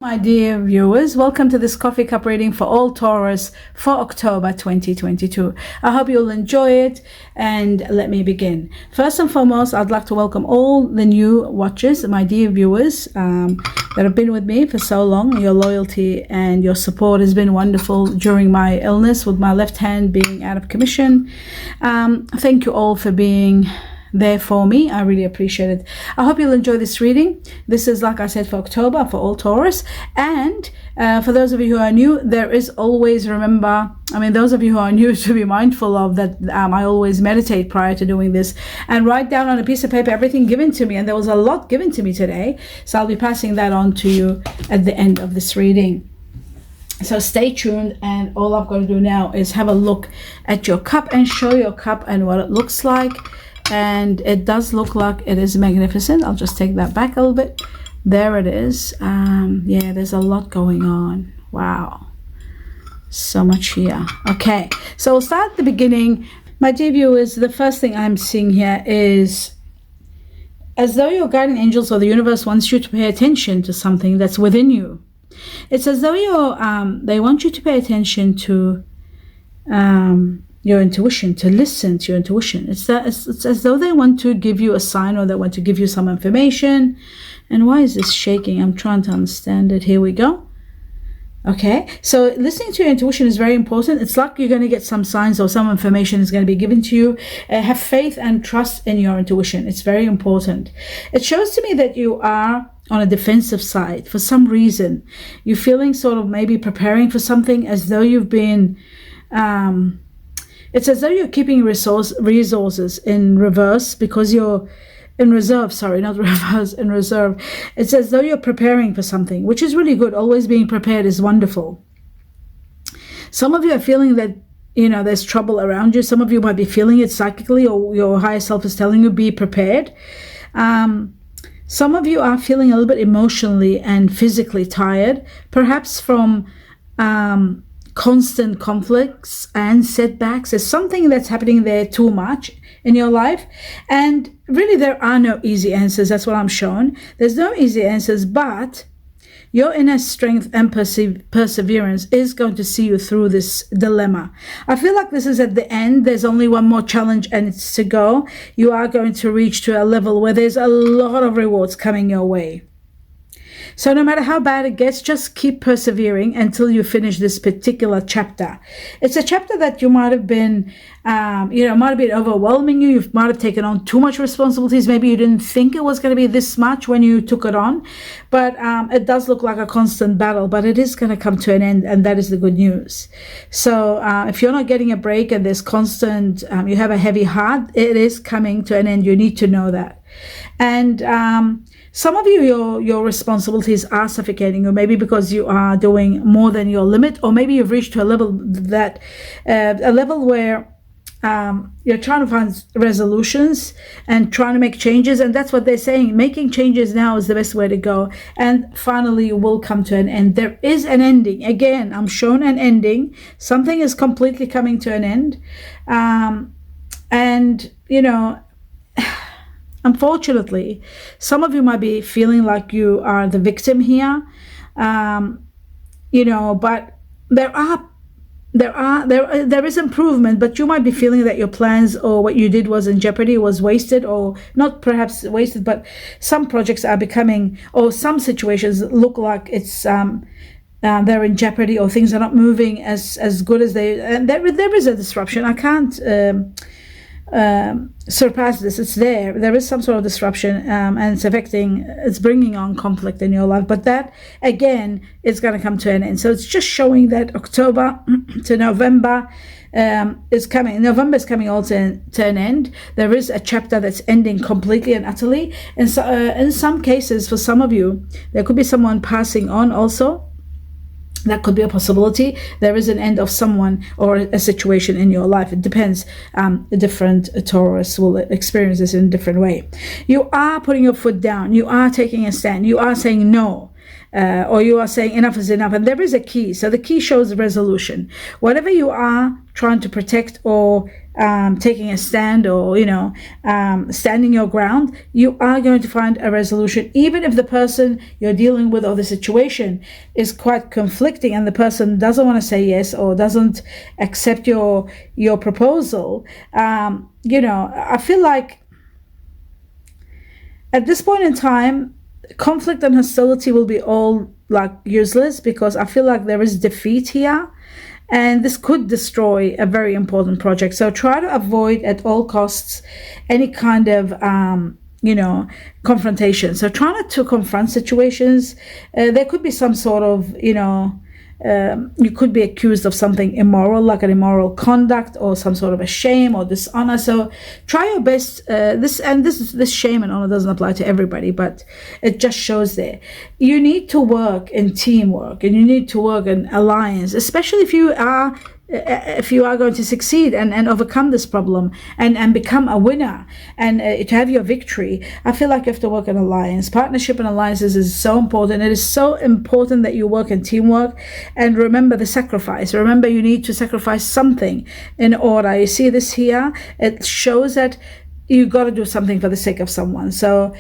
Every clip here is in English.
My dear viewers, welcome to this coffee cup reading for all Taurus for October 2022. I hope you'll enjoy it, and let me begin. First and foremost, I'd like to welcome all the new watchers, my dear viewers that have been with me for so long. Your loyalty and your support has been wonderful during my illness with my left hand being out of commission. Thank you all for being there for me. I really appreciate it. I hope you'll enjoy this reading. This is, like I said, for October for all Taurus, and for those of you who are new, there is always, those of you who are new, to be mindful of that. I always meditate prior to doing this and write down on a piece of paper everything given to me, and there was a lot given to me today, so I'll be passing that on to you at the end of this reading. So stay tuned, and all I've got to do now is have a look at your cup and show your cup and what it looks like. And it does look like it is magnificent. I'll just take that back a little bit. There it is. Yeah, there's a lot going on. Wow, so much here. Okay, so we'll start at the beginning. My dear viewers, the first thing I'm seeing here is as though your guardian angels or the universe wants you to pay attention to something that's within you. It's as though they want you to pay attention to your intuition, to listen to your intuition. It's as though they want to give you a sign, or they want to give you some information. And why is this shaking? I'm trying to understand it. Here we go. Okay, so listening to your intuition is very important. It's like you're going to get some signs or some information is going to be given to you. Have faith and trust in your intuition. It's very important. It shows to me that you are on a defensive side for some reason. You're feeling sort of maybe preparing for something, as though you've been it's as though you're keeping resources in reverse, because you're in reserve, sorry, not reverse, in reserve. It's as though you're preparing for something, which is really good. Always being prepared is wonderful. Some of you are feeling that, there's trouble around you. Some of you might be feeling it psychically, or your higher self is telling you, be prepared. Some of you are feeling a little bit emotionally and physically tired, perhaps from constant conflicts and setbacks. There's something that's happening there too much in your life, and really there are no easy answers. That's what I'm shown. There's no easy answers, but your inner strength and perseverance is going to see you through this dilemma. I feel like this is at the end. There's only one more challenge, and it's to go. You are going to reach to a level where there's a lot of rewards coming your way. So no matter how bad it gets, just keep persevering until you finish this particular chapter. It's a chapter that you might have been, might have been overwhelming you. You might have taken on too much responsibilities. Maybe you didn't think it was going to be this much when you took it on. But it does look like a constant battle, but it is going to come to an end, and that is the good news. So if you're not getting a break and there's constant, you have a heavy heart, it is coming to an end. You need to know that. And some of you, your responsibilities are suffocating you, maybe because you are doing more than your limit, or maybe you've reached to a level where you're trying to find resolutions and trying to make changes, and that's what they're saying. Making changes now is the best way to go, and finally you will come to an end. There is an ending. Again, I'm shown an ending. Something is completely coming to an end, and unfortunately, some of you might be feeling like you are the victim here, but there is improvement, but you might be feeling that your plans or what you did was in jeopardy, was wasted, or not perhaps wasted, but some projects are becoming, or some situations look like it's they're in jeopardy, or things are not moving as good as they, and there is a disruption. I can't surpass this. It's there is some sort of disruption, and it's bringing on conflict in your life, but that again is going to come to an end. So it's just showing that October to November is coming. November is coming also to an end. There is a chapter that's ending completely and utterly, and so in some cases, for some of you, there could be someone passing on also. That could be a possibility. There is an end of someone or a situation in your life. It depends. Different Taurus will experience this in a different way. You are putting your foot down. You are taking a stand. You are saying no. or you are saying enough is enough, and there is a key. So the key shows resolution. Whatever you are trying to protect, or taking a stand, or standing your ground, you are going to find a resolution, even if the person you're dealing with or the situation is quite conflicting and the person doesn't want to say yes or doesn't accept your proposal. I feel like at this point in time, conflict and hostility will be all like useless, because I feel like there is defeat here, and this could destroy a very important project. So try to avoid at all costs any kind of confrontation. So try not to confront situations. There could be some sort of you could be accused of something immoral, like an immoral conduct or some sort of a shame or dishonor. So try your best. This shame and honor doesn't apply to everybody, but it just shows there. You need to work in teamwork, and you need to work in alliance, especially if you are going to succeed and overcome this problem and become a winner and to have your victory. I feel like you have to work in alliance. Partnership and alliances is so important. It is so important that you work in teamwork, and remember the sacrifice. Remember, you need to sacrifice something in order. You see this here? It shows that you got to do something for the sake of someone. So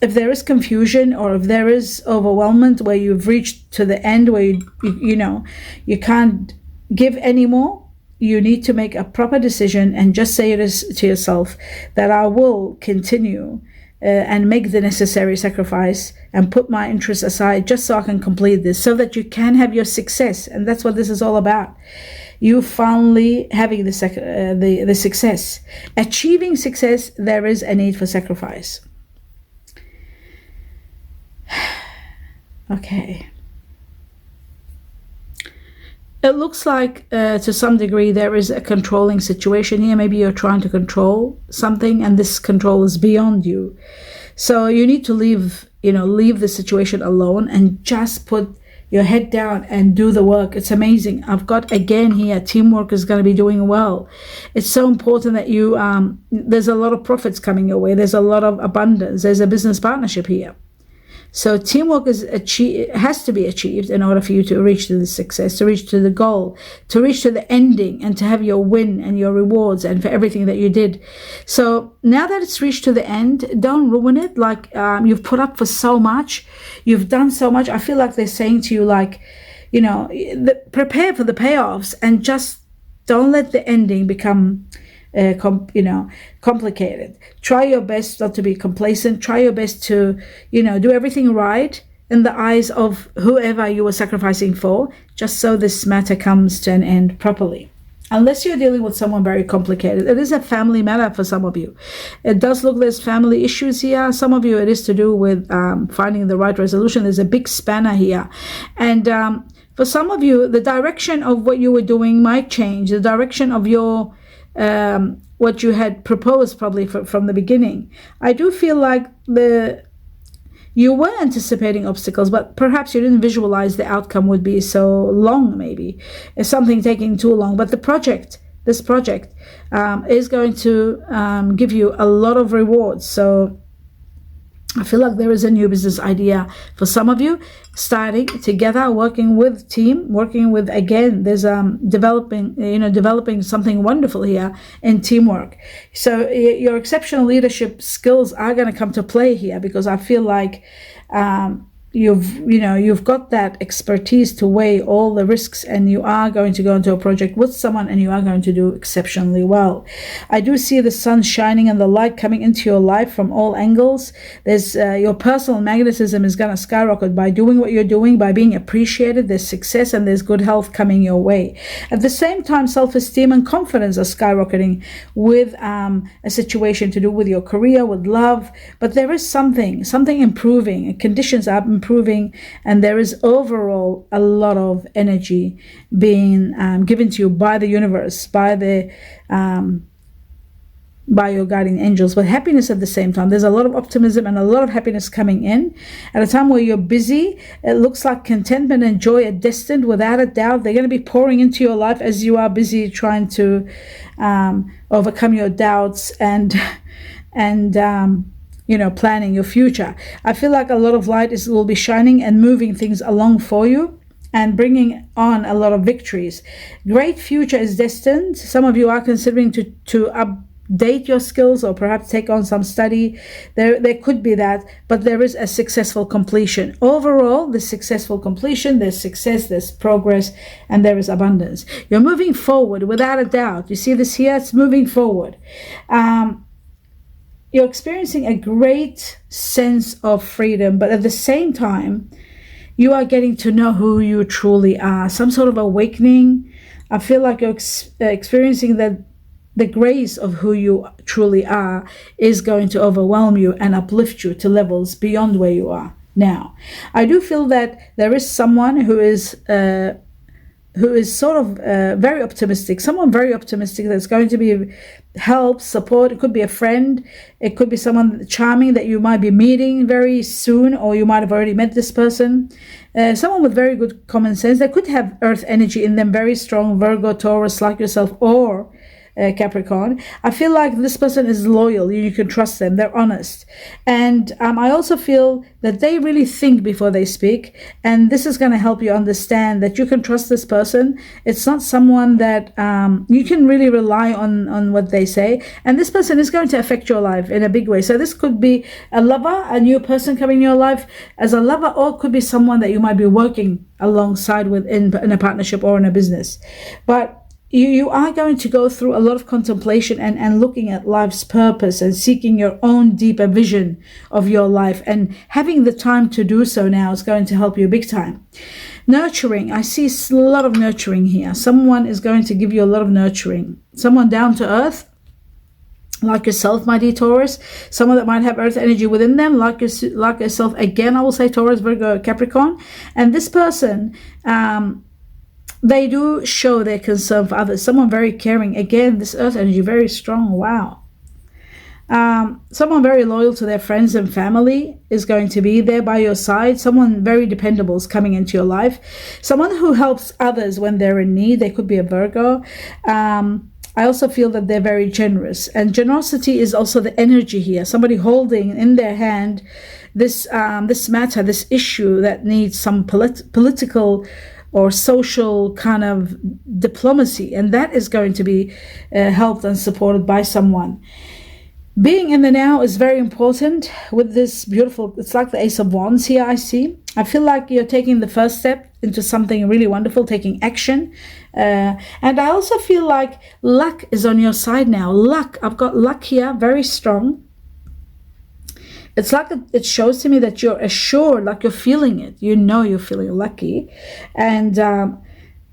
if there is confusion, or if there is overwhelmment where you've reached to the end where you can't give anymore, you need to make a proper decision and just say it to yourself that I will continue and make the necessary sacrifice and put my interests aside just so I can complete this, so that you can have your success. And that's what this is all about. You finally having the success. Achieving success, there is a need for sacrifice. Okay. It looks like to some degree there is a controlling situation here. Maybe you're trying to control something, and this control is beyond you. So you need to leave the situation alone and just put your head down and do the work. It's amazing. I've got again here, teamwork is going to be doing well. It's so important that you there's a lot of profits coming your way. There's a lot of abundance. There's a business partnership here. So teamwork has to be achieved in order for you to reach to the success, to reach to the goal, to reach to the ending, and to have your win and your rewards and for everything that you did. So now that it's reached to the end, don't ruin it. Like you've put up for so much, you've done so much. I feel like they're saying to you, like, prepare for the payoffs, and just don't let the ending become complicated. Try your best not to be complacent. Try your best to do everything right in the eyes of whoever you were sacrificing for, just so this matter comes to an end properly. Unless you're dealing with someone very complicated. It is a family matter for some of you. It does look there's family issues here. Some of you, it is to do with finding the right resolution. There's a big spanner here, and for some of you, the direction of what you were doing might change. The direction of your what you had proposed probably from the beginning. I do feel like you were anticipating obstacles, but perhaps you didn't visualize the outcome would be so long, maybe. It's something taking too long. But this project is going to give you a lot of rewards. So I feel like there is a new business idea for some of you, starting together, working with team, working with, again, there's developing something wonderful here in teamwork. So your exceptional leadership skills are going to come to play here, because I feel like you've got that expertise to weigh all the risks, and you are going to go into a project with someone, and you are going to do exceptionally well. I do see the sun shining and the light coming into your life from all angles. There's your personal magnetism is going to skyrocket by doing what you're doing, by being appreciated. There's success and there's good health coming your way. At the same time, self-esteem and confidence are skyrocketing with a situation to do with your career, with love. But there is something improving. Conditions are improving, and there is overall a lot of energy being given to you by the universe, by your guardian angels, with happiness at the same time. There's a lot of optimism and a lot of happiness coming in at a time where you're busy. It looks like contentment and joy are destined, without a doubt. They're going to be pouring into your life as you are busy trying to overcome your doubts and planning your future. I feel like a lot of light will be shining and moving things along for you and bringing on a lot of victories. Great future is destined. Some of you are considering to update your skills or perhaps take on some study. There could be that, but there is a successful completion. Overall, the successful completion, there's success, there's progress, and there is abundance. You're moving forward without a doubt. You see this here? It's moving forward. You're experiencing a great sense of freedom, but at the same time, you are getting to know who you truly are. Some sort of awakening. I feel like you're experiencing that the grace of who you truly are is going to overwhelm you and uplift you to levels beyond where you are now. I do feel that there is someone who is sort of very optimistic, someone very optimistic that's going to be help, support. It could be a friend, it could be someone charming that you might be meeting very soon, or you might have already met this person. Someone with very good common sense. They could have earth energy in them, very strong, Virgo, Taurus, like yourself, or Capricorn. I feel like this person is loyal. You can trust them. They're honest. And I also feel that they really think before they speak. And this is going to help you understand that you can trust this person. It's not someone that you can really rely on what they say. And this person is going to affect your life in a big way. So this could be a lover, a new person coming in your life as a lover, or it could be someone that you might be working alongside with in a partnership or in a business. But you are going to go through a lot of contemplation and looking at life's purpose and seeking your own deeper vision of your life. And having the time to do so now is going to help you big time. Nurturing. I see a lot of nurturing here. Someone is going to give you a lot of nurturing. Someone down to earth, like yourself, my dear Taurus. Someone that might have earth energy within them, like yourself. Again, I will say Taurus, Virgo, Capricorn. And this person, they do show their concern for others. Someone very caring. Again, this earth energy, very strong. Wow. Someone very loyal to their friends and family is going to be there by your side. Someone very dependable is coming into your life. Someone who helps others when they're in need. They could be a Virgo. I also feel that they're very generous. And generosity is also the energy here. Somebody holding in their hand this matter, this issue that needs some political or social kind of diplomacy, and that is going to be helped and supported by someone. Being in the now is very important with this beautiful, it's like the Ace of Wands here, I see. I feel like you're taking the first step into something really wonderful, taking action. And I also feel like luck is on your side now. Luck, I've got luck here, very strong. It's like it shows to me that you're assured, like you're feeling it. You know you're feeling lucky. And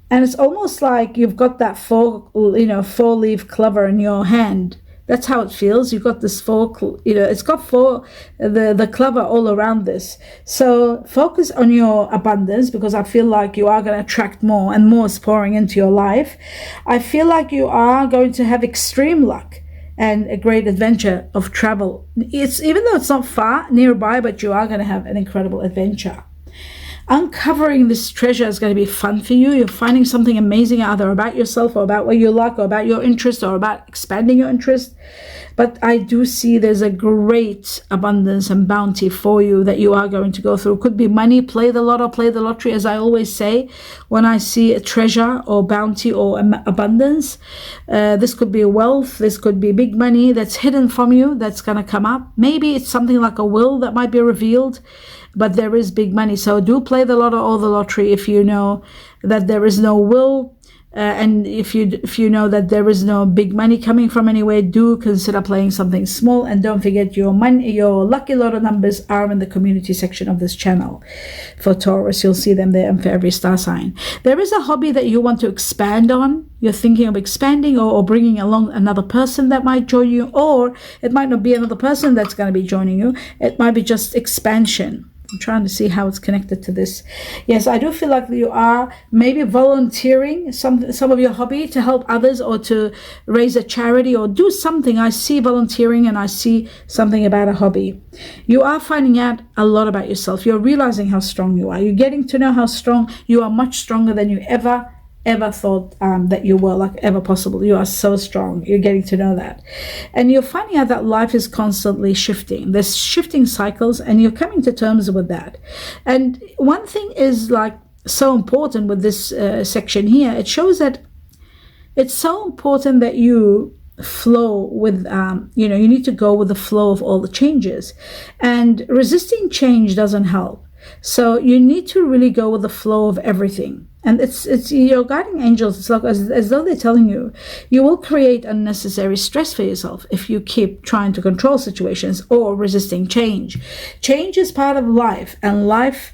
it's almost like you've got that four-leaf clover in your hand. That's how it feels. You've got this it's got the clover all around this. So focus on your abundance, because I feel like you are going to attract more, and more is pouring into your life. I feel like you are going to have extreme luck and a great adventure of travel. It's even though it's not far nearby, but you are going to have an incredible adventure. Uncovering this treasure is going to be fun for you. You're finding something amazing either about yourself or about what you like or about your interest or about expanding your interest. But I do see there's a great abundance and bounty for you that you are going to go through. Could be money, play the lotto, play the lottery, as I always say. When I see a treasure or bounty or abundance, this could be wealth, this could be big money that's hidden from you, that's going to come up. Maybe it's something like a will that might be revealed, but there is big money. So do play the lotto or the lottery if you know that there is no will. And if you know that there is no big money coming from anywhere, do consider playing something small. And don't forget, your lucky lotto numbers are in the community section of this channel. For Taurus, you'll see them there, and for every star sign. There is a hobby that you want to expand on. You're thinking of expanding or bringing along another person that might join you, or it might not be another person that's going to be joining you. It might be just expansion. I'm trying to see how it's connected to this. Yes, I do feel like you are maybe volunteering some of your hobby to help others, or to raise a charity, or do something. I see volunteering, and I see something about a hobby. You are finding out a lot about yourself. You're realizing how strong you are. You're getting to know how strong you are, much stronger than you ever ever thought that you were, like ever possible. You are so strong. You're getting to know that. And you're finding out that life is constantly shifting. There's shifting cycles, and you're coming to terms with that. And one thing is like so important with this section here. It shows that it's so important that you flow with, you need to go with the flow of all the changes. And resisting change doesn't help. So you need to really go with the flow of everything. And it's your guiding angels. It's like as though they're telling you, you will create unnecessary stress for yourself if you keep trying to control situations or resisting change. Change is part of life, and life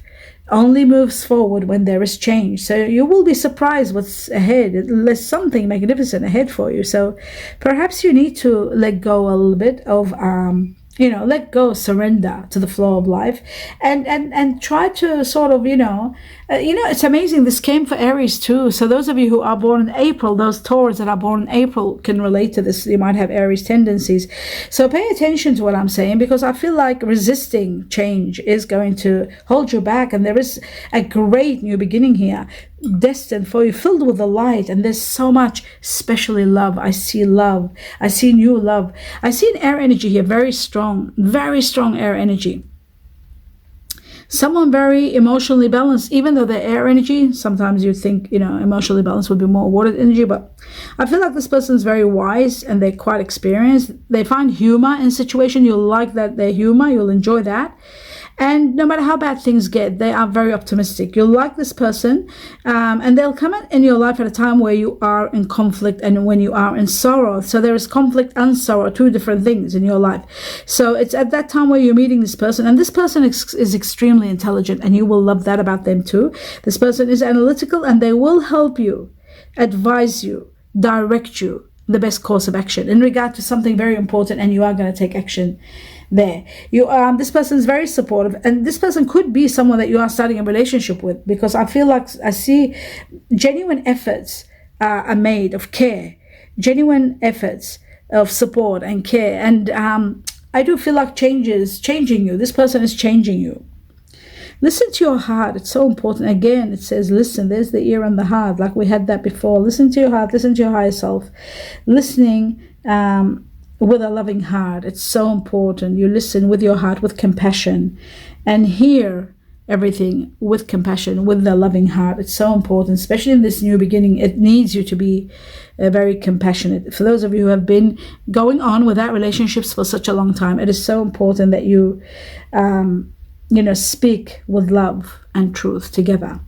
only moves forward when there is change. So you will be surprised what's ahead. There's something magnificent ahead for you. So perhaps you need to let go a little bit of let go, surrender to the flow of life, and try to sort of, it's amazing. This came for Aries too. So those of you who are born in April, those Taurus that are born in April can relate to this. You might have Aries tendencies. So pay attention to what I'm saying, because I feel like resisting change is going to hold you back. And there is a great new beginning here, destined for you, filled with the light. And there's so much, especially love. I see love. I see new love. I see an air energy here, very strong air energy. Someone very emotionally balanced, even though they're air energy. Sometimes you think, emotionally balanced would be more water energy, but I feel like this person is very wise and they're quite experienced. They find humor in situation. You'll like that, their humor. You'll enjoy that. And no matter how bad things get, they are very optimistic. You'll like this person, and they'll come in your life at a time where you are in conflict and when you are in sorrow. So there is conflict and sorrow, two different things in your life. So it's at that time where you're meeting this person, and this person is extremely intelligent, and you will love that about them too. This person is analytical, and they will help you, advise you, direct you the best course of action in regard to something very important, and you are going to take action there. This person is very supportive, and this person could be someone that you are starting a relationship with, because I feel like I see genuine efforts are made of care, genuine efforts of support and care. And I do feel like changing you. This person is changing you. Listen to your heart. It's so important. Again, it says listen. There's the ear and the heart, like we had that before. Listen to your heart. Listen to your higher self. Listening with a loving heart. It's so important. You listen with your heart, with compassion, and hear everything with compassion, with the loving heart. It's so important, especially in this new beginning. It needs you to be very compassionate. For those of you who have been going on without relationships for such a long time, it is so important that you speak with love and truth together.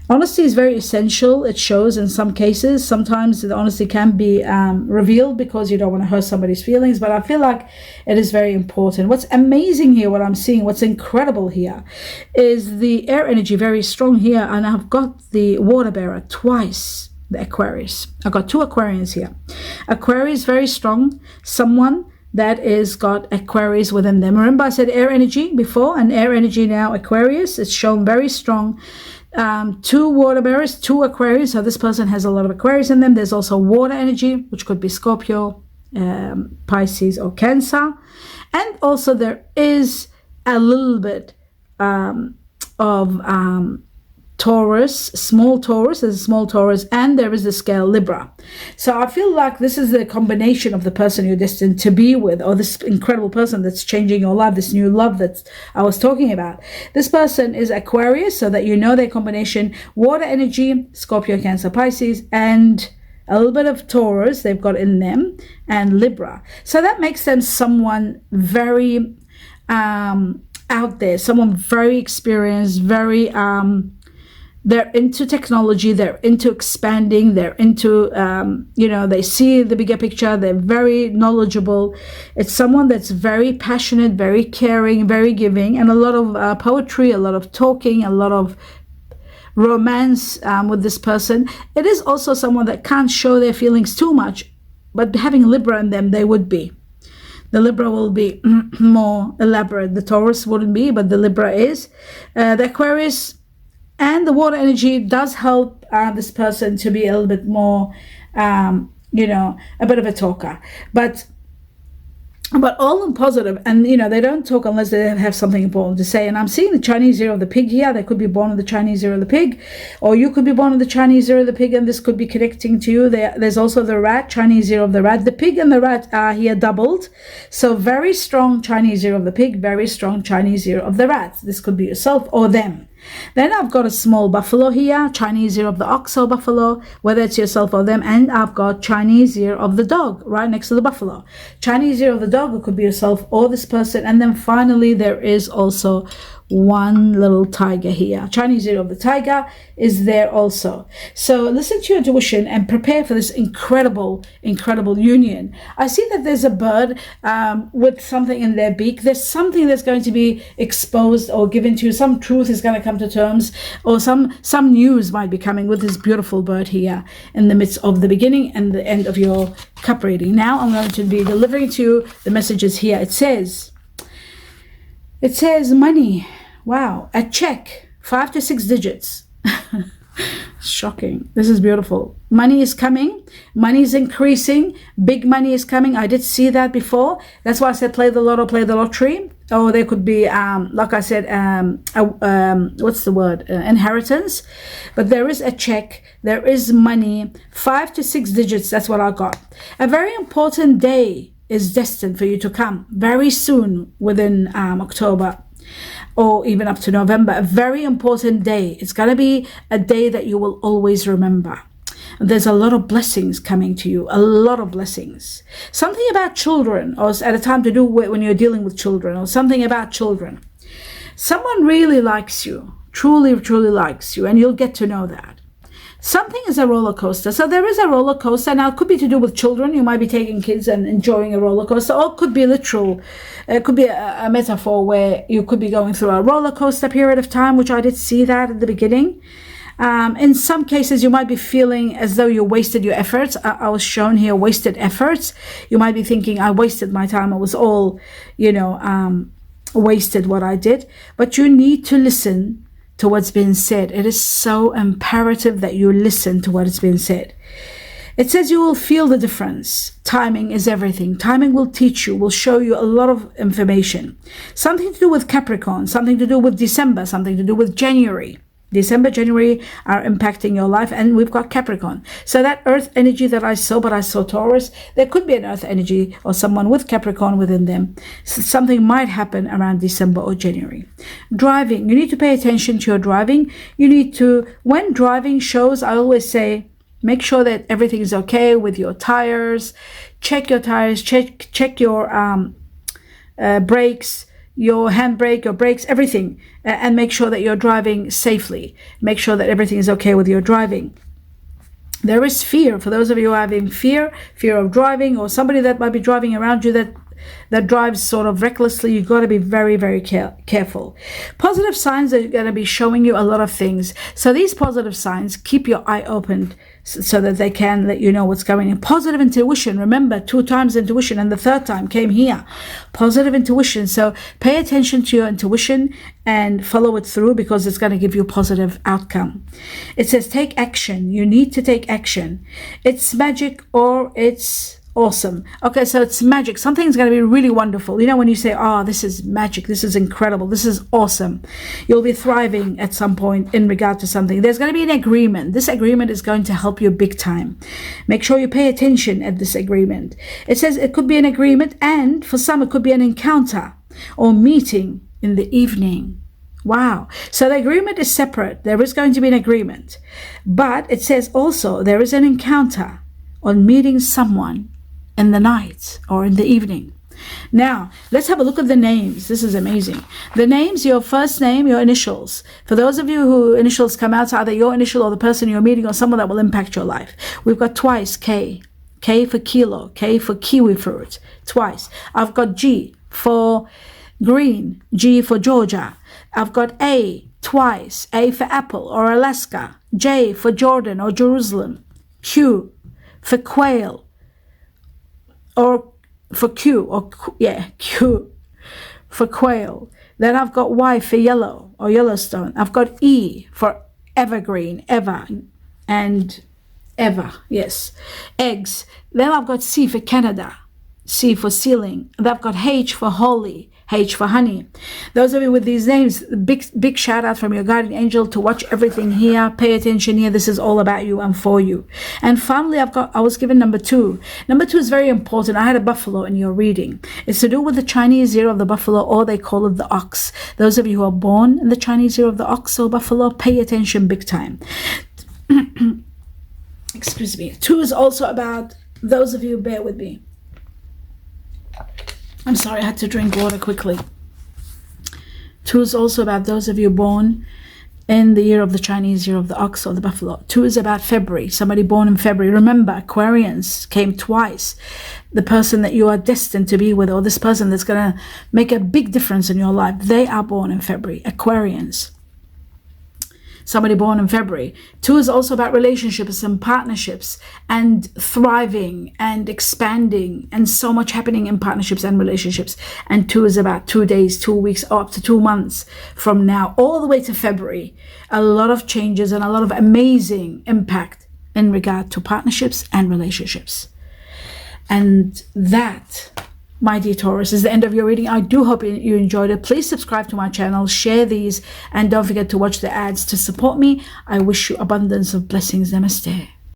Honesty is very essential. It shows in some cases. Sometimes the honesty can be revealed because you don't want to hurt somebody's feelings, but I feel like it is very important. What's amazing here, what I'm seeing, what's incredible here, is the air energy very strong here, and I've got the water bearer twice, the Aquarius. I've got two Aquarians here. Aquarius, very strong, someone that is got Aquarius within them. Remember I said air energy before, and air energy now Aquarius. It's shown very strong. Two water bearers, two Aquarius. So this person has a lot of Aquarius in them. There's also water energy, which could be Scorpio, Pisces, or Cancer. And also there is a little bit of Taurus, small Taurus. There's a small Taurus, and there is the scale Libra. So I feel like this is the combination of the person you're destined to be with, or this incredible person that's changing your life, this new love that I was talking about. This person is Aquarius, so that you know their combination: water energy, Scorpio, Cancer, Pisces, and a little bit of Taurus they've got in them, and Libra. So that makes them someone very out there, someone very experienced, very they're into technology, they're into expanding, they're into, they see the bigger picture, they're very knowledgeable. It's someone that's very passionate, very caring, very giving, and a lot of poetry, a lot of talking, a lot of romance with this person. It is also someone that can't show their feelings too much, but having Libra in them, they would be. The Libra will be more elaborate. The Taurus wouldn't be, but the Libra is. The Aquarius and the water energy does help this person to be a little bit more, a bit of a talker. But but all in positive. And you know, they don't talk unless they have something important to say. And I'm seeing the Chinese year of the pig here. They could be born on the Chinese year of the pig, or you could be born on the Chinese year of the pig, and this could be connecting to you. There's also the rat, Chinese year of the rat. The pig and the rat are here doubled, so very strong Chinese year of the pig, very strong Chinese year of the rat. This could be yourself or them. Then I've got a small buffalo here, Chinese year of the ox or buffalo, whether it's yourself or them. And I've got Chinese year of the dog right next to the buffalo. Chinese year of the dog, it could be yourself or this person. And then finally, there is also one little tiger here. Chinese year of the tiger is there also. So listen to your intuition and prepare for this incredible union. I see that there's a bird with something in their beak. There's something that's going to be exposed or given to you. Some truth is going to come to terms, or some news might be coming with this beautiful bird here in the midst of the beginning and the end of your cup reading. Now I'm going to be delivering to you the messages here. It says money. Wow, a check, 5 to 6 digits. Shocking. This is beautiful. Money is coming. Money is increasing. Big money is coming. I did see that before. That's why I said play the lotto, play the lottery. Or there could be, like I said, what's the word? Inheritance. But there is a check. There is money. 5 to 6 digits. That's what I got. A very important day is destined for you to come very soon, within October, or even up to November. A very important day. It's going to be a day that you will always remember. There's a lot of blessings coming to you, a lot of blessings. Something about children, or at a time to do when you're dealing with children, or something about children. Someone really likes you, truly likes you, and you'll get to know that. Something is a roller coaster. So there is a roller coaster. Now, it could be to do with children. You might be taking kids and enjoying a roller coaster, or it could be literal. It could be a metaphor where you could be going through a roller coaster period of time, which I did see that at the beginning. In some cases, you might be feeling as though you wasted your efforts. I was shown here wasted efforts. You might be thinking, I wasted my time. It was all, wasted what I did. But you need to listen to what's being said. It is so imperative that you listen to what is being said. It says you will feel the difference. Timing is everything. Timing will teach you, will show you a lot of information. Something to do with Capricorn, something to do with December, something to do with January. December, January are impacting your life, and we've got Capricorn. So that earth energy that I saw, but I saw Taurus, there could be an earth energy or someone with Capricorn within them. So something might happen around December or January. Driving, you need to pay attention to your driving. You need to, when driving shows, I always say, make sure that everything is okay with your tires. Check your tires, check your brakes, your handbrake, your brakes, everything, and make sure that you're driving safely. Make sure that everything is okay with your driving. There is fear. For those of you who are having fear of driving, or somebody that might be driving around you that drives sort of recklessly, you've got to be very, very careful. Positive signs are going to be showing you a lot of things. So these positive signs, keep your eye open so that they can let you know what's going on. Positive intuition. Remember, 2 times intuition, and the 3rd time came here. Positive intuition. So pay attention to your intuition and follow it through, because it's going to give you a positive outcome. It says take action. You need to take action. It's magic, or it's awesome. Okay, so it's magic. Something's going to be really wonderful. You know, when you say, oh, this is magic, this is incredible, this is awesome, you'll be thriving at some point in regard to something. There's going to be an agreement. This agreement is going to help you big time. Make sure you pay attention at this agreement. It says it could be an agreement, and for some it could be an encounter or meeting in the evening. Wow. So the agreement is separate. There is going to be an agreement. But it says also there is an encounter on meeting someone in the night or in the evening. Now, let's have a look at the names. This is amazing. The names, your first name, your initials. For those of you who initials come out, either your initial or the person you're meeting or someone that will impact your life. We've got twice K. K for kilo. K for kiwi fruit. Twice. I've got G for green. G for Georgia. I've got A twice. A for apple or Alaska. J for Jordan or Jerusalem. Q for quail. Or for Q for quail. Then I've got Y for yellow or Yellowstone. I've got E for evergreen, ever, and ever, yes, eggs. Then I've got C for Canada. C for ceiling. They've got H for holy, H for honey. Those of you with these names, big shout out from your guardian angel to watch everything here. Pay attention here. This is all about you and for you. And finally, I was given number 2. Number 2 is very important. I had a buffalo in your reading. It's to do with the Chinese year of the buffalo, or they call it the ox. Those of you who are born in the Chinese year of the ox or buffalo, pay attention big time. Excuse me. 2 is also about those of you, bear with me. I'm sorry, I had to drink water quickly. 2 is also about those of you born in the year of the Chinese year of the ox or the buffalo. 2 is about February, somebody born in February. Remember, Aquarians came twice. The person that you are destined to be with, or this person that's going to make a big difference in your life, they are born in February, Aquarians. Somebody born in February. 2 is also about relationships and partnerships and thriving and expanding, and so much happening in partnerships and relationships. And 2 is about 2 days, 2 weeks, or up to 2 months from now, all the way to February. A lot of changes and a lot of amazing impact in regard to partnerships and relationships. And that, my dear Taurus, is the end of your reading. I do hope you enjoyed it. Please subscribe to my channel, share these, and don't forget to watch the ads to support me. I wish you abundance of blessings. Namaste.